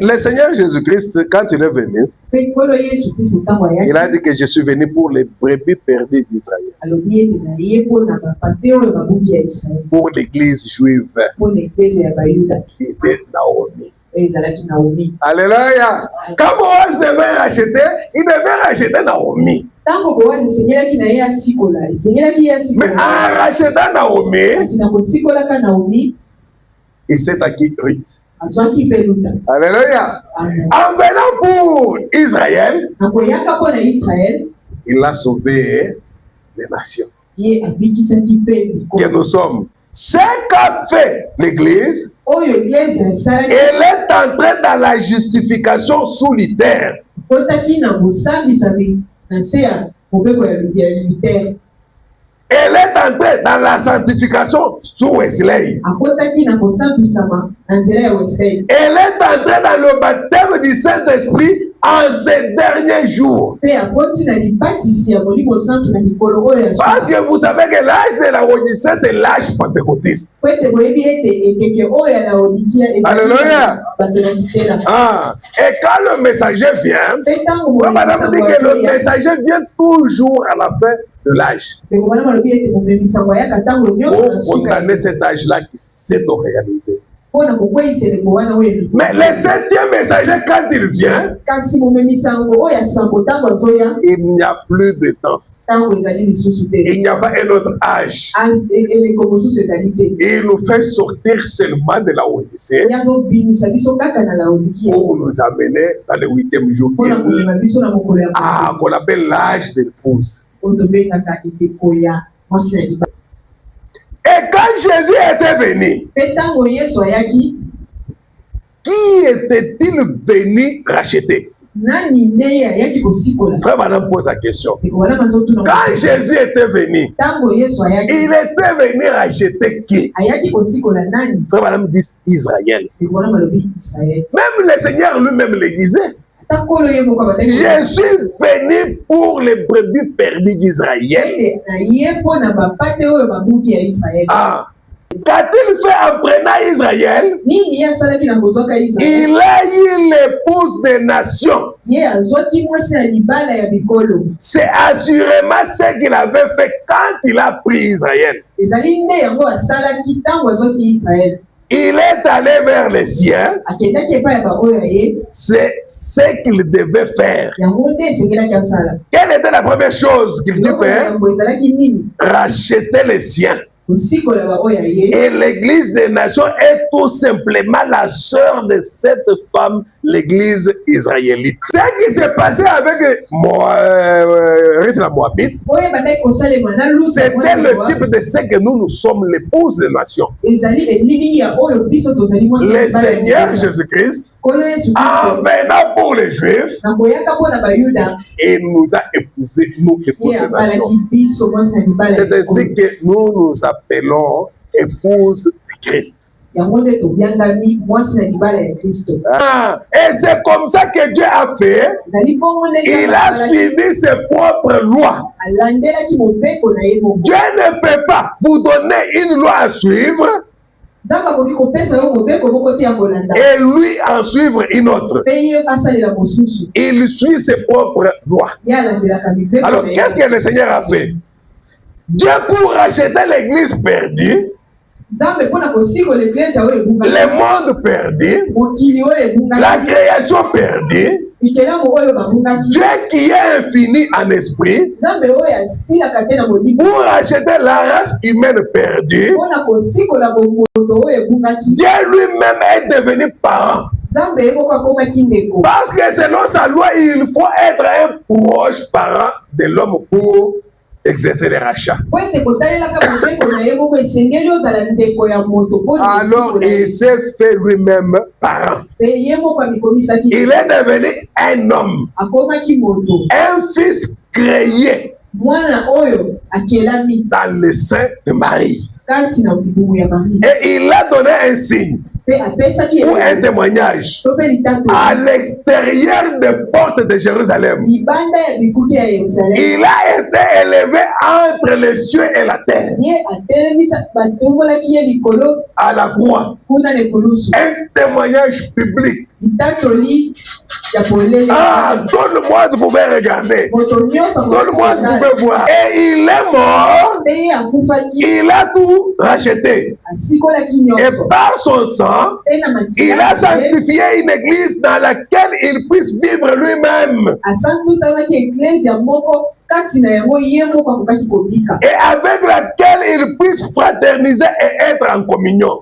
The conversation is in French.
Le Seigneur Jésus-Christ, quand il est venu, il a dit que je suis venu pour les brebis perdues d'Israël. Pour l'église juive qui était Naomi. Alléluia. Quand Boaz devait racheter, il devait racheter Naomi. Mais en rachetant Naomi, il s'est acquis Ruth. Alléluia. En venant pour Israël, il a sauvé les nations. Que nous sommes. Ce qu'a fait l'Église, elle est entrée dans la justification solitaire. Elle est entrée dans la sanctification sous Wesley. Elle est entrée dans le baptême du Saint-Esprit en ces derniers jours. Parce que vous savez que l'âge de la Odyssée, c'est l'âge pentecôtiste. Alléluia. Ah. Et quand le messager vient, madame dit que le messager vient toujours à la fin de l'âge. Pour condamner cet âge-là qui s'est réalisé. Mais le septième messager, quand il vient, il n'y a plus de temps. Il n'y a pas un autre âge. Il nous fait sortir seulement de la Odyssée pour nous amener dans le 8e jour qu'on appelle l'âge de l'épouse. Et quand Jésus était venu, qui était-il venu racheter? Frère Madame pose la question. Quand Jésus était venu, il était venu racheter qui? Frère Madame dit Israël. Même le Seigneur lui-même le disait. Je suis venu pour les brebis perdues d'Israël. Ah. Qu'a-t-il fait en prenant Israël? Il a eu l'épouse des nations. C'est assurément ce qu'il avait fait quand il a pris Israël. Il est allé vers les siens. C'est ce qu'il devait faire. Quelle était la première chose qu'il devait faire? Racheter les siens. Et l'église des nations est tout simplement la sœur de cette femme, l'église israélite. Ce qui s'est passé avec Ruth la Moabite, c'était le type de ce que nous sommes, l'épouse des nations. Le Seigneur Jésus-Christ, en venant pour les Juifs, il nous a épousés, nous épouses des nations. C'est ainsi que nous nous appelons épouse de Christ. Ah, et c'est comme ça que Dieu a fait. Il a suivi ses propres lois. Dieu ne peut pas vous donner une loi à suivre et lui en suivre une autre. Il suit ses propres lois. Alors, qu'est-ce que le Seigneur a fait? Dieu, pour racheter l'église perdue, le monde perdu, la création perdue, Dieu qui est infini en esprit, pour racheter la race humaine perdue, Dieu lui-même est devenu parent. Parce que selon sa loi, il faut être un proche parent de l'homme pour exercer les rachats. Alors il s'est fait lui-même parent. Il est devenu un homme, un fils créé dans le sein de Marie. Et il a donné un signe ou un témoignage à l'extérieur des portes de Jérusalem. Il a été élevé entre les cieux et la terre, à la croix. Un témoignage public Ah, tout le monde pouvait regarder. Tout le monde pouvait voir. Et il est mort. Il a tout racheté. Et par son sang, il a sanctifié une église dans laquelle il puisse vivre lui-même. Et avec laquelle il puisse fraterniser et être en communion.